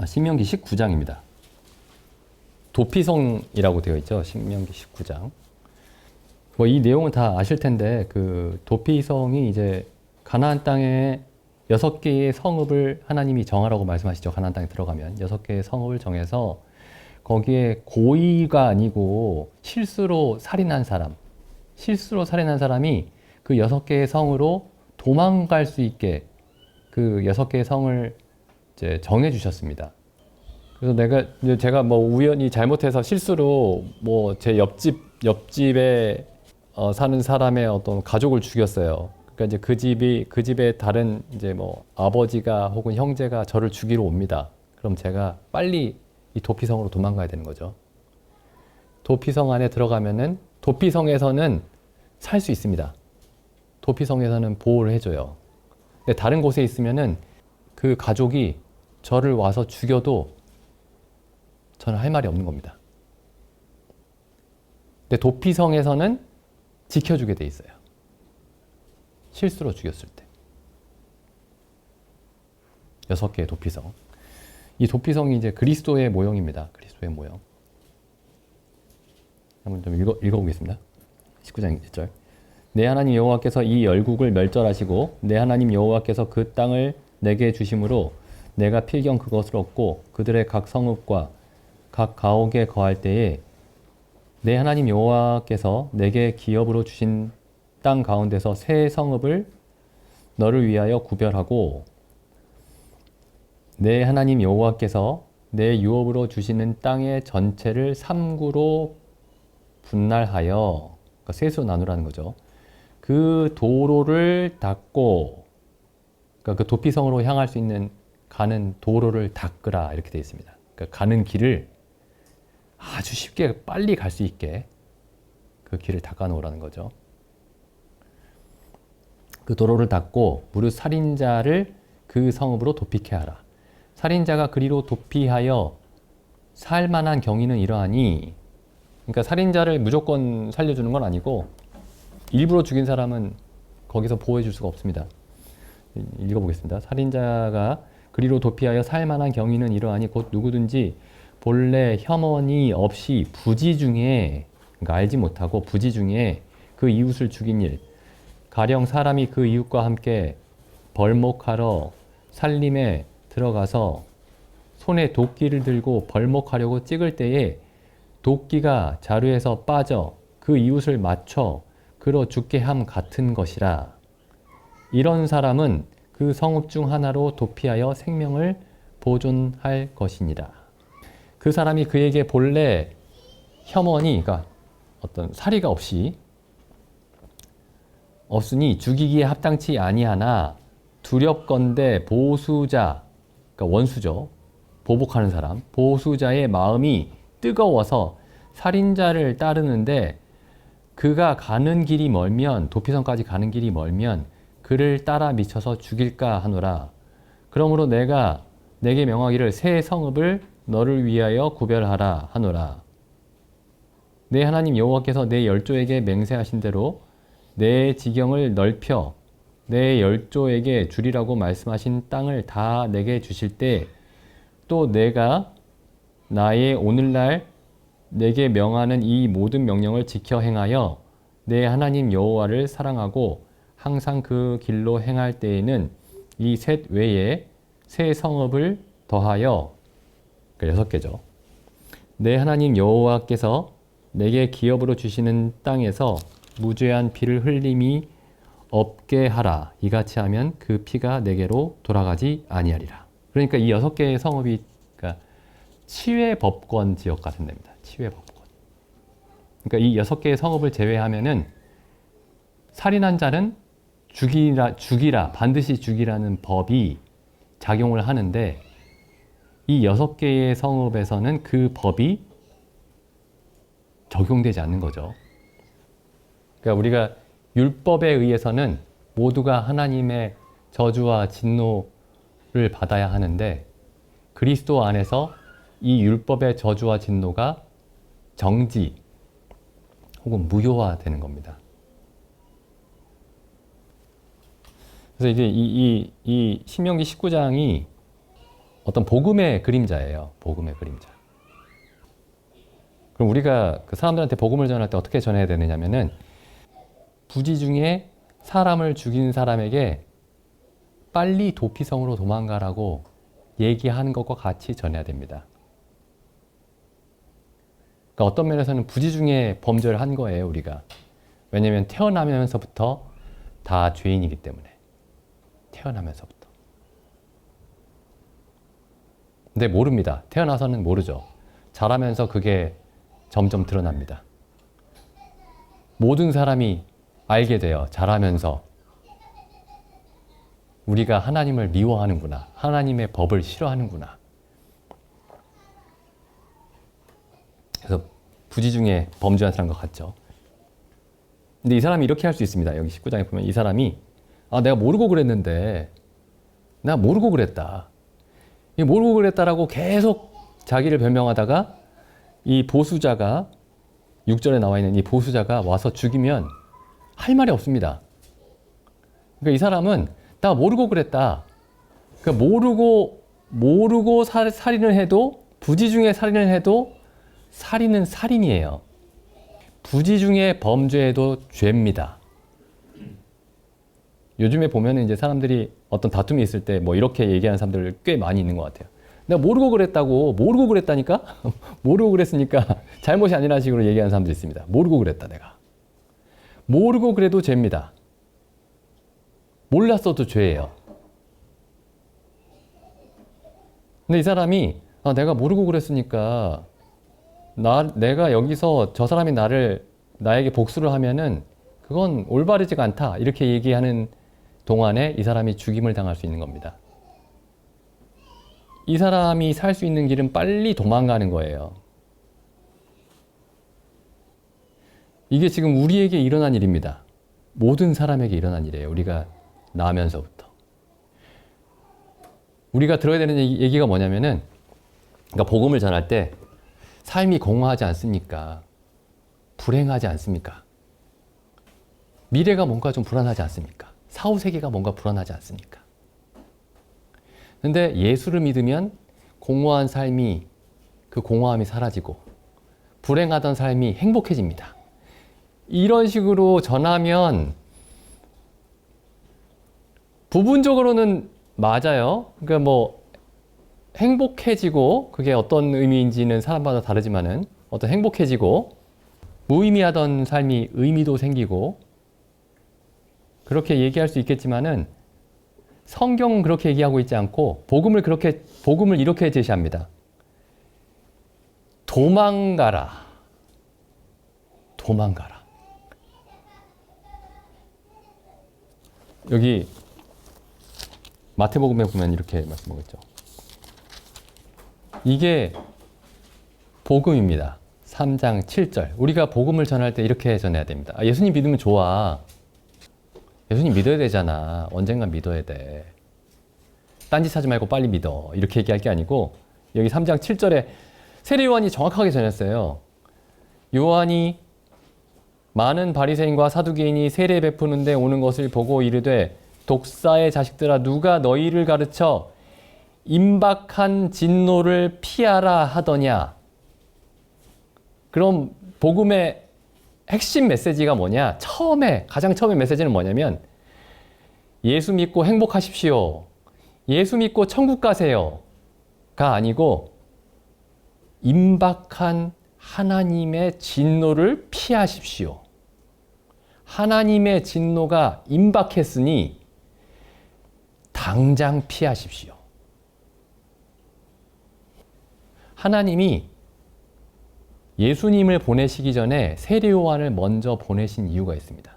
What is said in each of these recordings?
신명기 19장입니다. 도피성이라고 되어 있죠. 신명기 19장. 뭐 이 내용은 다 아실 텐데 그 도피성이 이제 가나안 땅에 6개의 성읍을 하나님이 정하라고 말씀하시죠. 가나안 땅에 들어가면 6개의 성읍을 정해서 거기에 고의가 아니고 실수로 살인한 사람이 그 6개의 성으로 도망갈 수 있게 그 6개의 성을 이제 정해 주셨습니다. 그래서 제가 뭐 우연히 잘못해서 실수로 뭐 제 옆집에 사는 사람의 어떤 가족을 죽였어요. 그러니까 이제 그 집에 다른 이제 뭐 아버지가 혹은 형제가 저를 죽이러 옵니다. 그럼 제가 빨리 이 도피성으로 도망가야 되는 거죠. 도피성 안에 들어가면은 도피성에서는 살 수 있습니다. 도피성에서는 보호를 해줘요. 근데 다른 곳에 있으면은 그 가족이 저를 와서 죽여도 저는 할 말이 없는 겁니다. 근데 도피성에서는 지켜주게 돼 있어요. 실수로 죽였을 때. 6개의 도피성. 이 도피성이 이제 그리스도의 모형입니다. 그리스도의 모형. 한번 좀 읽어보겠습니다. 19장 1절. 내 하나님 여호와께서 이 열국을 멸절하시고 내 하나님 여호와께서 그 땅을 내게 주심으로 내가 필경 그것을 얻고 그들의 각 성읍과 각 가옥에 거할 때에 내 하나님 여호와께서 내게 기업으로 주신 땅 가운데서 새 성읍을 너를 위하여 구별하고 내 하나님 여호와께서 내 유업으로 주시는 땅의 전체를 3구로 분할하여, 그러니까 셋으로 나누라는 거죠. 그 도로를 닦고, 그러니까 그 도피성으로 향할 수 있는 가는 도로를 닦으라 이렇게 되어 있습니다. 그러니까 가는 길을 아주 쉽게 빨리 갈 수 있게 그 길을 닦아 놓으라는 거죠. 그 도로를 닦고 무릇 살인자를 그 성읍으로 도피케 하라. 살인자가 그리로 도피하여 살 만한 경위는 이러하니, 그러니까 살인자를 무조건 살려주는 건 아니고 일부러 죽인 사람은 거기서 보호해 줄 수가 없습니다. 읽어보겠습니다. 살인자가 그리로 도피하여 살 만한 경위는 이러하니 곧 누구든지 본래 혐언이 없이 부지 중에, 그러니까 알지 못하고 부지 중에 그 이웃을 죽인 일, 가령 사람이 그 이웃과 함께 벌목하러 살림에 들어가서 손에 도끼를 들고 벌목하려고 찍을 때에 도끼가 자루에서 빠져 그 이웃을 맞춰 그러 죽게 함 같은 것이라. 이런 사람은 그 성읍 중 하나로 도피하여 생명을 보존할 것이니라. 그 사람이 그에게 본래 혐언이, 그러니까 어떤 사리가 없으니 죽이기에 합당치 아니하나 두렵건대 보수자, 그러니까 원수죠. 보복하는 사람. 보수자의 마음이 뜨거워서 살인자를 따르는데 그가 가는 길이 멀면, 도피성까지 가는 길이 멀면 그를 따라 미쳐서 죽일까 하노라. 그러므로 내가 내게 명하기를 새 성읍을 너를 위하여 구별하라 하노라. 내 하나님 여호와께서 내 열조에게 맹세하신 대로 내 지경을 넓혀 내 열조에게 주리라고 말씀하신 땅을 다 내게 주실 때 또 내가 나의 오늘날 내게 명하는 이 모든 명령을 지켜 행하여 내 하나님 여호와를 사랑하고 항상 그 길로 행할 때에는 이 셋 외에 새 성읍을 더하여, 그러니까 6개죠. 내 하나님 여호와께서 내게 기업으로 주시는 땅에서 무죄한 피를 흘림이 없게 하라. 이같이 하면 그 피가 내게로 돌아가지 아니하리라. 그러니까 이 6개의 성읍이, 그러니까 치외법권 지역 같은 데입니다. 치외법권. 그러니까 이 6개의 성읍을 제외하면은 살인한 자는 죽이라, 반드시 죽이라는 법이 작용을 하는데 이 6개의 성읍에서는 그 법이 적용되지 않는 거죠. 그러니까 우리가 율법에 의해서는 모두가 하나님의 저주와 진노를 받아야 하는데 그리스도 안에서 이 율법의 저주와 진노가 정지 혹은 무효화되는 겁니다. 그래서 이제 이 신명기 19장이 어떤 복음의 그림자예요. 복음의 그림자. 그럼 우리가 그 사람들한테 복음을 전할 때 어떻게 전해야 되느냐면은 부지 중에 사람을 죽인 사람에게 빨리 도피성으로 도망가라고 얘기하는 것과 같이 전해야 됩니다. 그러니까 어떤 면에서는 부지 중에 범죄를 한 거예요, 우리가. 왜냐하면 태어나면서부터 다 죄인이기 때문에. 태어나면서부터. 근데 모릅니다. 태어나서는 모르죠. 자라면서 그게 점점 드러납니다. 모든 사람이 알게 돼요. 자라면서. 우리가 하나님을 미워하는구나. 하나님의 법을 싫어하는구나. 그래서 부지 중에 범죄한 사람과 같죠. 근데 이 사람이 이렇게 할 수 있습니다. 여기 19장에 보면 이 사람이 내가 모르고 그랬는데 내가 모르고 그랬다. 모르고 그랬다라고 계속 자기를 변명하다가 이 보수자가 6절에 나와 있는 이 보수자가 와서 죽이면 할 말이 없습니다. 그러니까 이 사람은 나 모르고 그랬다. 그러니까 모르고 살인을 해도 부지 중에 살인을 해도 살인은 살인이에요. 부지 중에 범죄도 죄입니다. 요즘에 보면은 이제 사람들이 어떤 다툼이 있을 때 뭐 이렇게 얘기하는 사람들 꽤 많이 있는 것 같아요. 내가 모르고 그랬다니까? 모르고 그랬으니까 잘못이 아니라는 식으로 얘기하는 사람도 있습니다. 모르고 그랬다, 내가. 모르고 그래도 죄입니다. 몰랐어도 죄예요. 근데 이 사람이 내가 모르고 그랬으니까 내가 여기서 저 사람이 나에게 복수를 하면은 그건 올바르지가 않다. 이렇게 얘기하는 동안에 이 사람이 죽임을 당할 수 있는 겁니다. 이 사람이 살 수 있는 길은 빨리 도망가는 거예요. 이게 지금 우리에게 일어난 일입니다. 모든 사람에게 일어난 일이에요. 우리가 나면서부터. 우리가 들어야 되는 얘기가 뭐냐면은, 그러니까 복음을 전할 때 삶이 공허하지 않습니까? 불행하지 않습니까? 미래가 뭔가 좀 불안하지 않습니까? 사후세계가 뭔가 불안하지 않습니까? 근데 예수를 믿으면 공허한 삶이, 그 공허함이 사라지고 불행하던 삶이 행복해집니다. 이런 식으로 전하면 부분적으로는 맞아요. 그러니까 뭐 행복해지고, 그게 어떤 의미인지는 사람마다 다르지만은 어떤 행복해지고 무의미하던 삶이 의미도 생기고 그렇게 얘기할 수 있겠지만은 성경은 그렇게 얘기하고 있지 않고 복음을 이렇게 제시합니다. 도망가라. 도망가라. 여기 마태복음에 보면 이렇게 말씀하고 있죠. 이게 복음입니다. 3장 7절. 우리가 복음을 전할 때 이렇게 전해야 됩니다. 예수님 믿으면 좋아. 예수님 믿어야 되잖아. 언젠간 믿어야 돼. 딴짓 하지 말고 빨리 믿어. 이렇게 얘기할 게 아니고, 여기 3장 7절에 세례 요한이 정확하게 전했어요. 요한이 많은 바리새인과 사두개인이 세례 베푸는데 오는 것을 보고 이르되, 독사의 자식들아, 누가 너희를 가르쳐 임박한 진노를 피하라 하더냐. 그럼 복음의 핵심 메시지가 뭐냐? 가장 처음의 메시지는 뭐냐면, 예수 믿고 행복하십시오. 예수 믿고 천국 가세요. 가 아니고, 임박한 하나님의 진노를 피하십시오. 하나님의 진노가 임박했으니 당장 피하십시오. 하나님이 예수님을 보내시기 전에 세례 요한을 먼저 보내신 이유가 있습니다.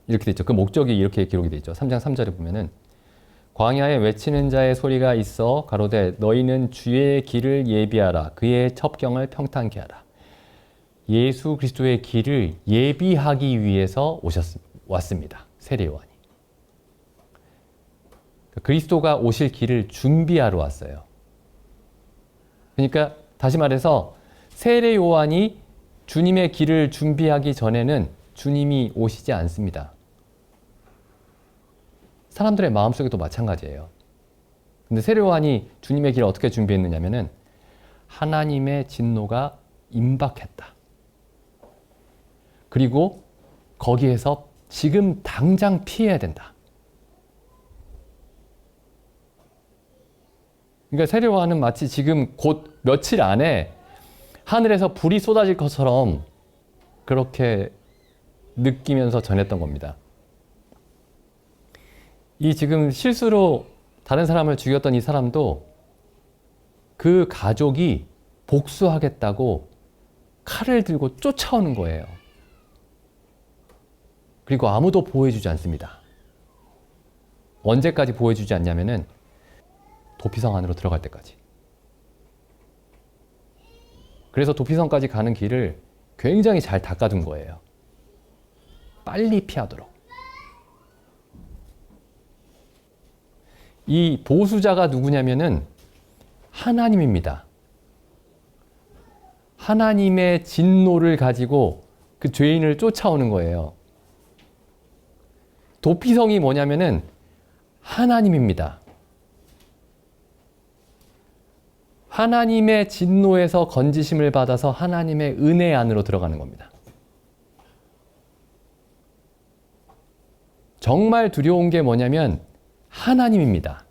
이렇게 돼 있죠. 그 목적이 이렇게 기록이 돼 있죠. 3장 3절에 보면은, 광야에 외치는 자의 소리가 있어 가로되 너희는 주의 길을 예비하라. 그의 첩경을 평탄케 하라. 예수 그리스도의 길을 예비하기 위해서 왔습니다. 세례 요한이. 그리스도가 오실 길을 준비하러 왔어요. 그러니까 다시 말해서 세례 요한이 주님의 길을 준비하기 전에는 주님이 오시지 않습니다. 사람들의 마음속에도 마찬가지예요. 근데 세례 요한이 주님의 길을 어떻게 준비했느냐면은 하나님의 진노가 임박했다. 그리고 거기에서 지금 당장 피해야 된다. 그러니까 세례 요한은 마치 지금 곧 며칠 안에 하늘에서 불이 쏟아질 것처럼 그렇게 느끼면서 전했던 겁니다. 이 지금 실수로 다른 사람을 죽였던 이 사람도 그 가족이 복수하겠다고 칼을 들고 쫓아오는 거예요. 그리고 아무도 보호해주지 않습니다. 언제까지 보호해주지 않냐면은 도피성 안으로 들어갈 때까지. 그래서 도피성까지 가는 길을 굉장히 잘 닦아둔 거예요. 빨리 피하도록. 이 보수자가 누구냐면은 하나님입니다. 하나님의 진노를 가지고 그 죄인을 쫓아오는 거예요. 도피성이 뭐냐면은 하나님입니다. 하나님의 진노에서 건지심을 받아서 하나님의 은혜 안으로 들어가는 겁니다. 정말 두려운 게 뭐냐면 하나님입니다.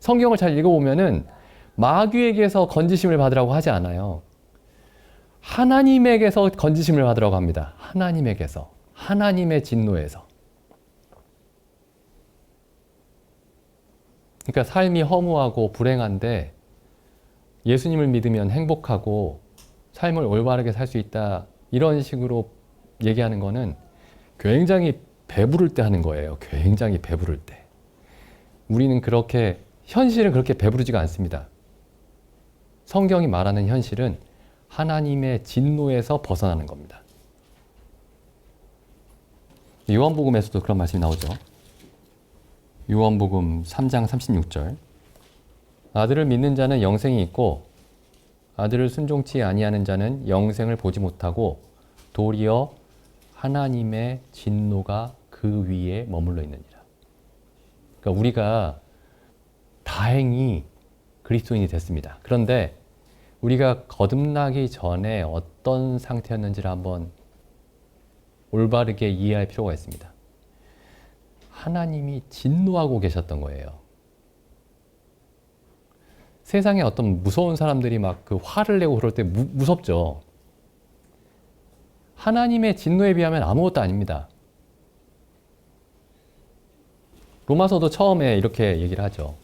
성경을 잘 읽어보면은 마귀에게서 건지심을 받으라고 하지 않아요. 하나님에게서 건지심을 받으라고 합니다. 하나님에게서. 하나님의 진노에서. 그러니까 삶이 허무하고 불행한데 예수님을 믿으면 행복하고 삶을 올바르게 살 수 있다. 이런 식으로 얘기하는 거는 굉장히 배부를 때 하는 거예요. 굉장히 배부를 때. 우리는 그렇게 현실은 그렇게 배부르지가 않습니다. 성경이 말하는 현실은 하나님의 진노에서 벗어나는 겁니다. 요한복음에서도 그런 말씀이 나오죠. 요한복음 3장 36절. 아들을 믿는 자는 영생이 있고 아들을 순종치 아니하는 자는 영생을 보지 못하고 도리어 하나님의 진노가 그 위에 머물러 있느니라. 그러니까 우리가 다행히 그리스도인이 됐습니다. 그런데 우리가 거듭나기 전에 어떤 상태였는지를 한번 올바르게 이해할 필요가 있습니다. 하나님이 진노하고 계셨던 거예요. 세상에 어떤 무서운 사람들이 막 그 화를 내고 그럴 때 무섭죠. 하나님의 진노에 비하면 아무것도 아닙니다. 로마서도 처음에 이렇게 얘기를 하죠.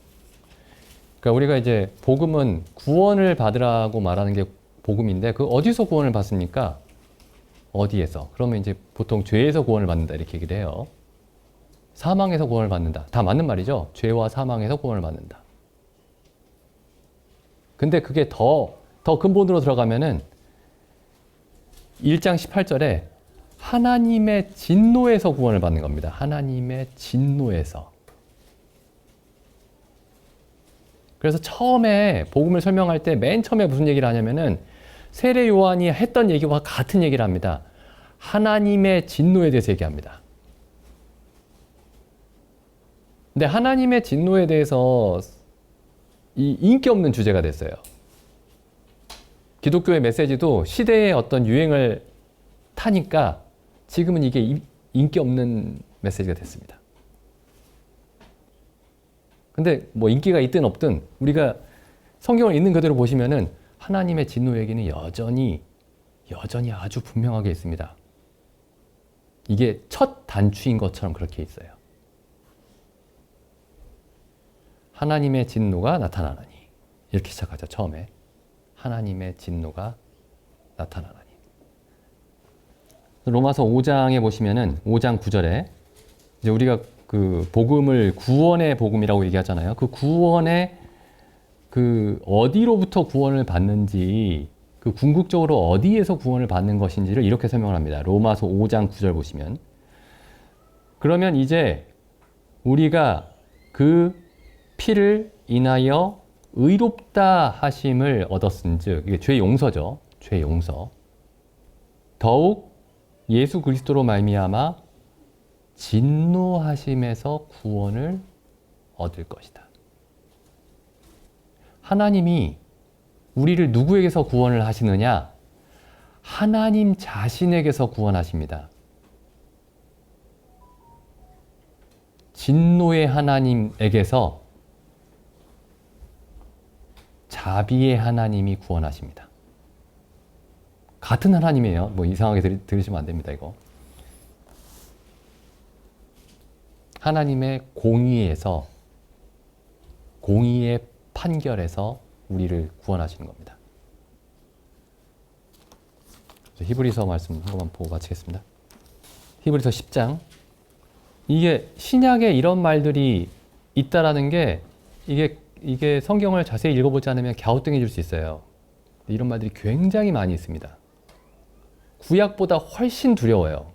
그러니까 우리가 이제 복음은 구원을 받으라고 말하는 게 복음인데 그 어디서 구원을 받습니까? 어디에서? 그러면 이제 보통 죄에서 구원을 받는다 이렇게 얘기를 해요. 사망에서 구원을 받는다. 다 맞는 말이죠. 죄와 사망에서 구원을 받는다. 근데 그게 더 근본으로 들어가면은 1장 18절에 하나님의 진노에서 구원을 받는 겁니다. 하나님의 진노에서. 그래서 처음에 복음을 설명할 때 맨 처음에 무슨 얘기를 하냐면은 세례 요한이 했던 얘기와 같은 얘기를 합니다. 하나님의 진노에 대해서 얘기합니다. 근데 하나님의 진노에 대해서 이 인기 없는 주제가 됐어요. 기독교의 메시지도 시대의 어떤 유행을 타니까 지금은 이게 인기 없는 메시지가 됐습니다. 근데 뭐 인기가 있든 없든 우리가 성경을 있는 그대로 보시면은 하나님의 진노 얘기는 여전히 아주 분명하게 있습니다. 이게 첫 단추인 것처럼 그렇게 있어요. 하나님의 진노가 나타나나니. 이렇게 시작하죠, 처음에. 하나님의 진노가 나타나나니. 로마서 5장에 보시면은 5장 9절에 이제 우리가 그 복음을 구원의 복음이라고 얘기하잖아요. 그 구원의 그 어디로부터 구원을 받는지, 그 궁극적으로 어디에서 구원을 받는 것인지를 이렇게 설명을 합니다. 로마서 5장 9절 보시면. 그러면 이제 우리가 그 피를 인하여 의롭다 하심을 얻었은즉, 이게 죄 용서죠. 죄 용서. 더욱 예수 그리스도로 말미암아 진노하심에서 구원을 얻을 것이다. 하나님이 우리를 누구에게서 구원을 하시느냐? 하나님 자신에게서 구원하십니다. 진노의 하나님에게서 자비의 하나님이 구원하십니다. 같은 하나님이에요. 뭐 이상하게 들으시면 안 됩니다, 이거. 하나님의 공의에서, 공의의 판결에서 우리를 구원하시는 겁니다. 히브리서 말씀 한 번만 보고 마치겠습니다. 히브리서 10장. 이게 신약에 이런 말들이 있다라는 게 이게 성경을 자세히 읽어보지 않으면 갸우뚱해질 수 있어요. 이런 말들이 굉장히 많이 있습니다. 구약보다 훨씬 두려워요.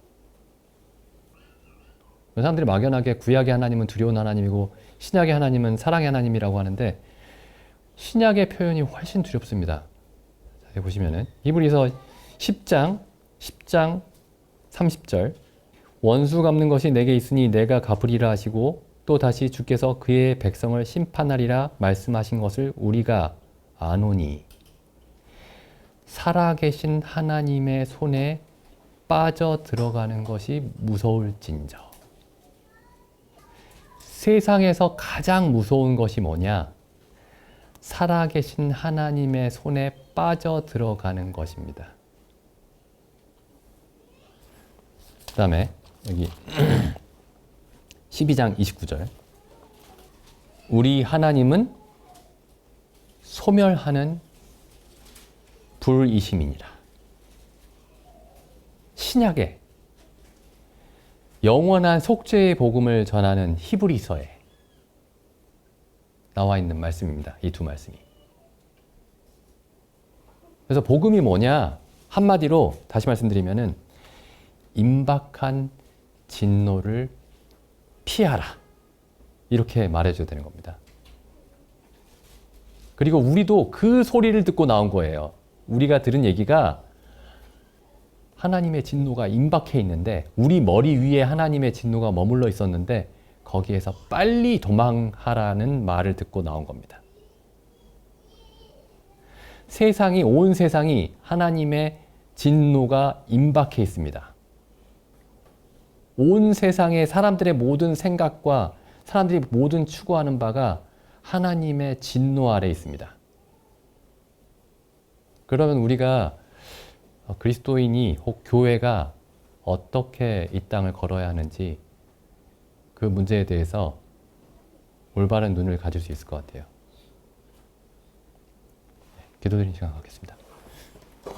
사람들이 막연하게 구약의 하나님은 두려운 하나님이고 신약의 하나님은 사랑의 하나님이라고 하는데 신약의 표현이 훨씬 두렵습니다. 자세히 보시면은 히브리서 10장 30절 원수 갚는 것이 내게 있으니 내가 갚으리라 하시고 또 다시 주께서 그의 백성을 심판하리라 말씀하신 것을 우리가 아노니 살아계신 하나님의 손에 빠져 들어가는 것이 무서울진저. 세상에서 가장 무서운 것이 뭐냐? 살아계신 하나님의 손에 빠져 들어가는 것입니다. 그 다음에 여기 12장 29절 우리 하나님은 소멸하는 불이심이니라. 신약에 영원한 속죄의 복음을 전하는 히브리서에 나와 있는 말씀입니다. 이 두 말씀이. 그래서 복음이 뭐냐? 한마디로 다시 말씀드리면은 임박한 진노를 피하라. 이렇게 말해줘야 되는 겁니다. 그리고 우리도 그 소리를 듣고 나온 거예요. 우리가 들은 얘기가 하나님의 진노가 임박해 있는데 우리 머리 위에 하나님의 진노가 머물러 있었는데 거기에서 빨리 도망하라는 말을 듣고 나온 겁니다. 온 세상이 하나님의 진노가 임박해 있습니다. 온 세상의 사람들의 모든 생각과 사람들이 모든 추구하는 바가 하나님의 진노 아래 있습니다. 그러면 우리가 그리스도인이 혹 교회가 어떻게 이 땅을 걸어야 하는지 그 문제에 대해서 올바른 눈을 가질 수 있을 것 같아요. 기도드리는 시간 갖겠습니다.